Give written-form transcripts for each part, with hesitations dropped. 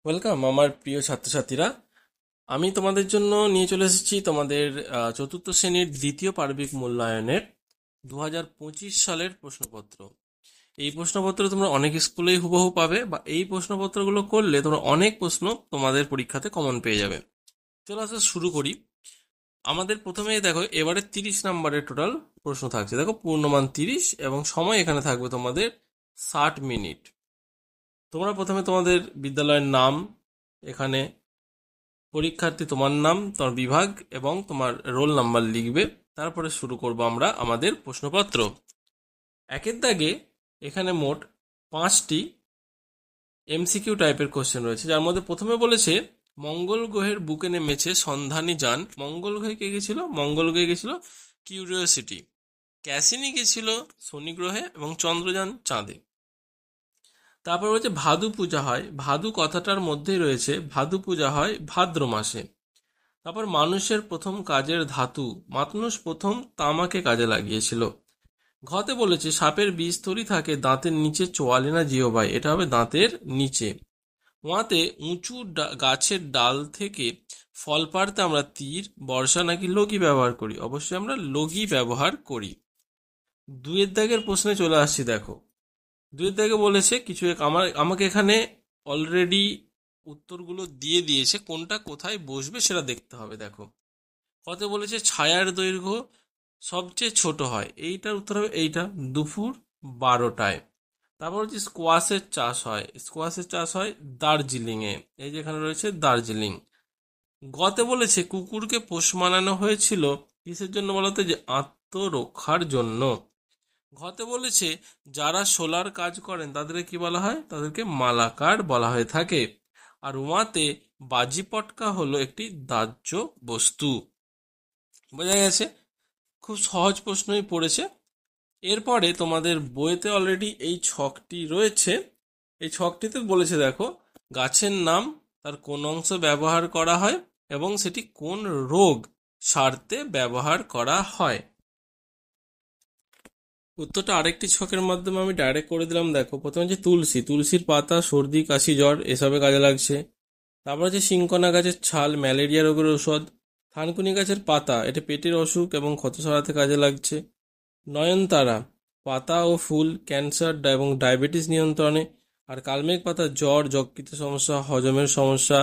Welcome আমার প্রিয় ছাত্রছাত্রীরা। আমি তোমাদের জন্য নিয়ে চলে এসেছি তোমাদের চতুর্থ শ্রেণীর দ্বিতীয় পার্বিক মূল্যায়নের 2025 সালের প্রশ্নপত্র। এই প্রশ্নপত্র তোমরা অনেক স্কুলেই হুবহু পাবে, বা এই প্রশ্নপত্রগুলো করলে তোমরা অনেক প্রশ্ন তোমাদের পরীক্ষাতে কমন পেয়ে যাবে। চলো আসলে শুরু করি। আমাদের প্রথমেই দেখো, এবারে 30 নম্বরের টোটাল প্রশ্ন থাকছে। দেখো, পূর্ণমান 30 এবং সময় এখানে থাকবে তোমাদের 60 মিনিট। তোমরা প্রথমে তোমাদের বিদ্যালয়ের নাম, এখানে পরীক্ষার্থী তোমার নাম, তোমার বিভাগ এবং তোমার রোল নাম্বার লিখবে। তারপরে শুরু করব আমরা আমাদের প্রশ্নপত্র। একের দাগে এখানে মোট 5টি এমসিকিউ টাইপের কোশ্চেন রয়েছে, যার মধ্যে প্রথমে বলেছে মঙ্গল গ্রহের বুকে নেমেছে সন্ধানী যান। মঙ্গল গ্রহে কে গেছিল? মঙ্গল গ্রহে গেছিল কিউরিওসিটি। ক্যাসিনি গেছিল শনি গ্রহে এবং চন্দ্রযান চাঁদে। তারপর হচ্ছে ভাদু পূজা হয়, ভাদু কথাটার মধ্যেই রয়েছে ভাদু পূজা হয় ভাদ্র মাসে। তারপর মানুষের প্রথম কাজের ধাতু, মানুষ প্রথম তামাকে কাজে লাগিয়েছিল। ঘতে বলেছে সাপের বিষ থাকে দাঁতের নিচে, চোয়ালে না জিহ্বায়, এটা হবে দাঁতের নিচে। ওয়াতে উঁচু গাছের ডাল থেকে ফল পাড়তে আমরা তীর, বর্ষা নাকি লগি ব্যবহার করি? অবশ্যই আমরা লগি ব্যবহার করি। দুয়ের দাগের প্রশ্নে চলে আসছি। দেখো, দুয়ের দাগে বলেছে কিছু আমাকে এখানে অলরেডি উত্তরগুলো দিয়ে দিয়েছে, কোনটা কোথায় বসবে সেটা দেখতে হবে। দেখো, কত বলেছে ছায়ার দৈর্ঘ্য সবচেয়ে ছোট হয়, এইটার উত্তর হবে এইটা, দুপুর 12টায়। তারপর হচ্ছে স্কোয়াশের চাষ হয়, স্কোয়াশের চাষ হয় দার্জিলিং এ, এই যে এখানে রয়েছে দার্জিলিং। গতে বলেছে কুকুরকে পোষ মানানো হয়েছিল কিসের জন্য? বলতো যে আত্মরক্ষার জন্য। ঘতে বলেছে যারা সোলার কাজ করেন তাদেরকে কি বলা হয়? তাদেরকে মালাকার বলা হয়ে থাকে। আর ওয়াতে বাজি পটকা হলো একটি দাহ্য বস্তু। বোঝা গেছে? খুব সহজ প্রশ্নই পড়েছে। এরপরে তোমাদের বইতে অলরেডি এই ছকটি রয়েছে। এই ছকটিতে বলেছে দেখো, গাছের নাম, তার কোন অংশ ব্যবহার করা হয় এবং সেটি কোন রোগ সারতে ব্যবহার করা হয়। উত্তরটা আরেকটি ছকের মাধ্যমে আমি ডাইরেক্ট করে দিলাম। দেখো, প্রথমে হচ্ছে তুলসী, তুলসীর পাতা সর্দি কাশি জ্বর এসবে কাজে লাগছে। তারপর হচ্ছে সিংকনা গাছের ছাল ম্যালেরিয়া রোগের ঔষধ। থানকুনি গাছের পাতা, এটা পেটের অসুখ এবং ক্ষত সারাতে কাজে লাগছে। নয়নতারা পাতা ও ফুল ক্যান্সার এবং ডায়াবেটিস নিয়ন্ত্রণে। আর কালমেঘ পাতা জ্বর, যকৃত সমস্যা, হজমের সমস্যা,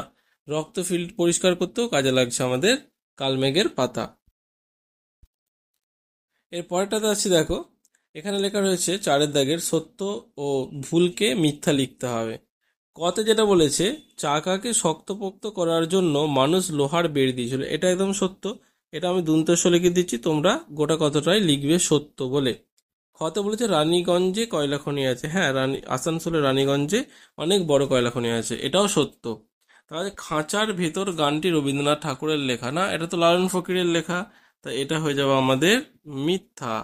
রক্ত ফিল্ড পরিষ্কার করতেও কাজে লাগছে আমাদের কালমেঘের পাতা। এর পরেরটাতে আসছি। দেখো, এখানে লেখা রয়েছে চারের দাগের সত্য ও ভুলকে মিথ্যা লিখতে হবে। কতে যেটা বলেছে চাকাকে শক্তপোক্ত করার জন্য মানুষ লোহার বেড় দিয়েছিল, এটা একদম সত্য। এটা আমি দন্তস্ব লিখে দিচ্ছি, তোমরা গোটা কথাটাই লিখবে সত্য বলে। খতে বলেছে রানীগঞ্জে কয়লা খনি আছে। হ্যাঁ, আসানসোলের রানীগঞ্জে অনেক বড় কয়লা খনি আছে, এটাও সত্য। তাহলে খাঁচার ভেতর গানটি রবীন্দ্রনাথ ঠাকুরের লেখা না, এটা তো লালন ফকিরের লেখা, তা এটা হয়ে যাবে আমাদের মিথ্যা।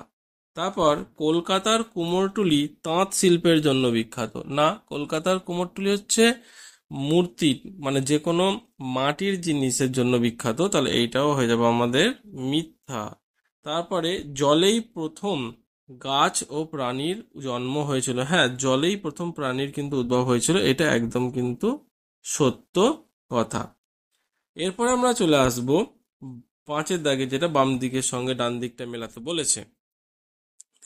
তারপর কলকাতার কুমোরটুলি তাঁত শিল্পের জন্য বিখ্যাত না, কলকাতার কুমোরটুলি হচ্ছে মূর্তি, মানে যে কোনো মাটির জিনিসের জন্য বিখ্যাত, তাহলে এইটাও হয়ে যাবে আমাদের মিথ্যা। তারপরে জলেই প্রথম গাছ ও প্রাণীর জন্ম হয়েছিল। হ্যাঁ, জলেই প্রথম প্রাণীর কিন্তু উদ্ভব হয়েছিল, এটা একদম কিন্তু সত্য কথা। এরপরে আমরা চলে আসব পাঁচের দাগে, যেটা বাম দিকের সঙ্গে ডান দিকটা মেলাতে বলেছে।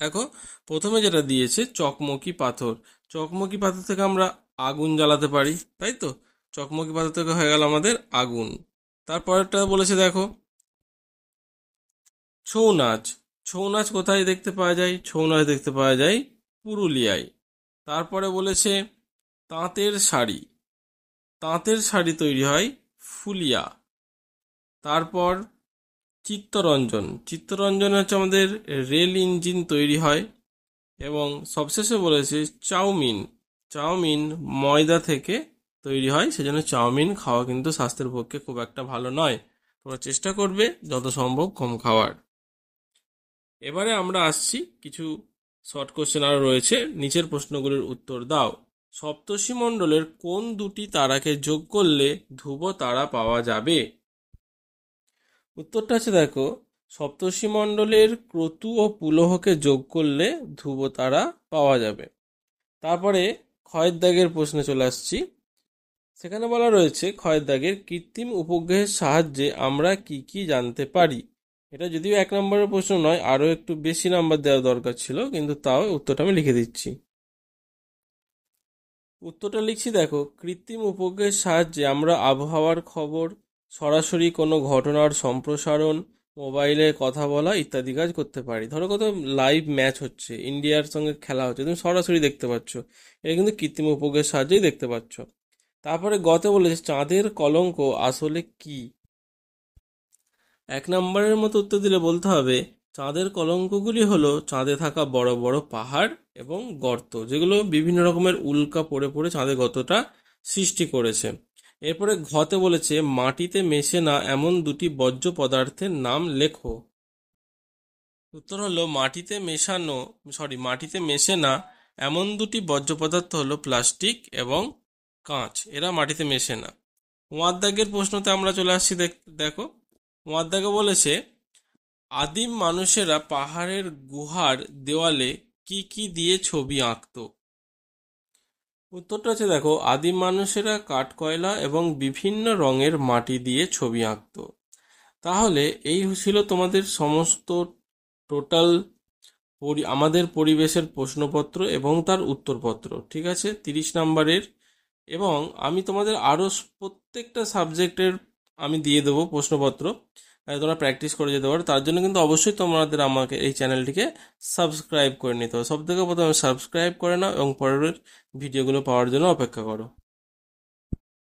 দেখো, প্রথমে যেটা দিয়েছে চকমকি পাথর, চকমকি পাথর থেকে আমরা আগুন জ্বালাতে পারি, তাই তো? চকমকি পাথর থেকে হয়ে গেল আমাদের আগুন। তারপরেরটা বলেছে দেখো ছৌ নাচ, ছৌ নাচ কোথায় দেখতে পাওয়া যায়? ছৌ নাচ দেখতে পাওয়া যায় পুরুলিয়ায়। তারপরে বলেছে তাঁতের শাড়ি, তাঁতের শাড়ি তৈরি হয় ফুলিয়া। তারপর চিত্তরঞ্জন, চিত্তরঞ্জন হচ্ছে আমাদের রেল ইঞ্জিন তৈরি হয়। এবং সবশেষে বলেছে চাউমিন, চাউমিন ময়দা থেকে তৈরি হয়, সেজন্য চাউমিন খাওয়া কিন্তু স্বাস্থ্যের পক্ষে খুব একটা ভালো নয়। তোমরা চেষ্টা করবে যত সম্ভব কম খাওয়ার। এবারে আমরা আসছি কিছু শর্ট কোশ্চেন আরো রয়েছে, নিচের প্রশ্নগুলির উত্তর দাও। সপ্তর্ষি মণ্ডলের কোন দুটি তারাকে যোগ করলে ধ্রুব তারা পাওয়া যাবে? উত্তরটা আছে দেখো, সপ্তর্ষি মণ্ডলের ক্রতু ও পুলহকে যোগ করলে ধ্রুব তারা পাওয়া যাবে। তারপরে ক্ষয়ের দাগের প্রশ্নে চলে আসছি। সেখানে বলা রয়েছে ক্ষয়ের দাগের কৃত্রিম উপগ্রহের সাহায্যে আমরা কি কি জানতে পারি। এটা যদিও 1 নম্বরের প্রশ্ন নয়, আরও একটু বেশি নাম্বার দেওয়া দরকার ছিল, কিন্তু তাও উত্তরটা আমি লিখে দিচ্ছি। উত্তরটা লিখছি দেখো, কৃত্রিম উপগ্রহের সাহায্যে আমরা আবহাওয়ার খবর, সরাসরি কোনো ঘটনার সম্প্রসারণ, মোবাইলে কথা বলা ইত্যাদি কাজ করতে পারি। ধরো কত লাইভ ম্যাচ হচ্ছে, ইন্ডিয়ার সঙ্গে খেলা হচ্ছে, তুমি সরাসরি দেখতে পাচ্ছ, এটা কিন্তু কৃত্রিম উপগ্রহের সাহায্যেই দেখতে পাচ্ছ। তারপরে গতে বলেছে চাঁদের কলঙ্ক আসলে কি। 1 নম্বরের মতো উত্তর দিলে বলতে হবে চাঁদের কলঙ্কগুলি হলো চাঁদে থাকা বড় বড় পাহাড় এবং গর্ত, যেগুলো বিভিন্ন রকমের উল্কা পড়ে পড়ে চাঁদের গর্তটা সৃষ্টি করেছে। এরপরে ঘতে বলেছে মাটিতে মেশে না এমন দুটি বর্জ্য পদার্থের নাম লেখো। উত্তর হলো মাটিতে মেশে না এমন দুটি বর্জ্য পদার্থ হলো প্লাস্টিক এবং কাঁচ, এরা মাটিতে মেশে না। দাগের প্রশ্নতে আমরা চলে আসছি, দেখো দাগে বলেছে আদিম মানুষেরা পাহাড়ের গুহার দেওয়ালে কি কি দিয়ে ছবি আঁকতো। উত্তরটা হচ্ছে দেখো, আদিম মানুষেরা কাঠকয়লা এবং বিভিন্ন রঙের মাটি দিয়ে ছবি আঁকতো। তাহলে এই ছিল তোমাদের সমস্ত টোটাল আমাদের পরিবেশের প্রশ্নপত্র এবং তার উত্তরপত্র। ঠিক আছে, 30 নম্বরের। এবং আমি তোমাদের আরও প্রত্যেকটা সাবজেক্টের আমি দিয়ে দেবো প্রশ্নপত্র, তোমরা প্র্যাকটিস করে যেতে পারো। তার জন্য কিন্তু অবশ্যই তোমাদের আমাকে এই চ্যানেলটিকে সাবস্ক্রাইব করে নিতে হবে। সব থেকে প্রথমে সাবস্ক্রাইব করে নাও এবং পরের ভিডিওগুলো পাওয়ার জন্য অপেক্ষা করো।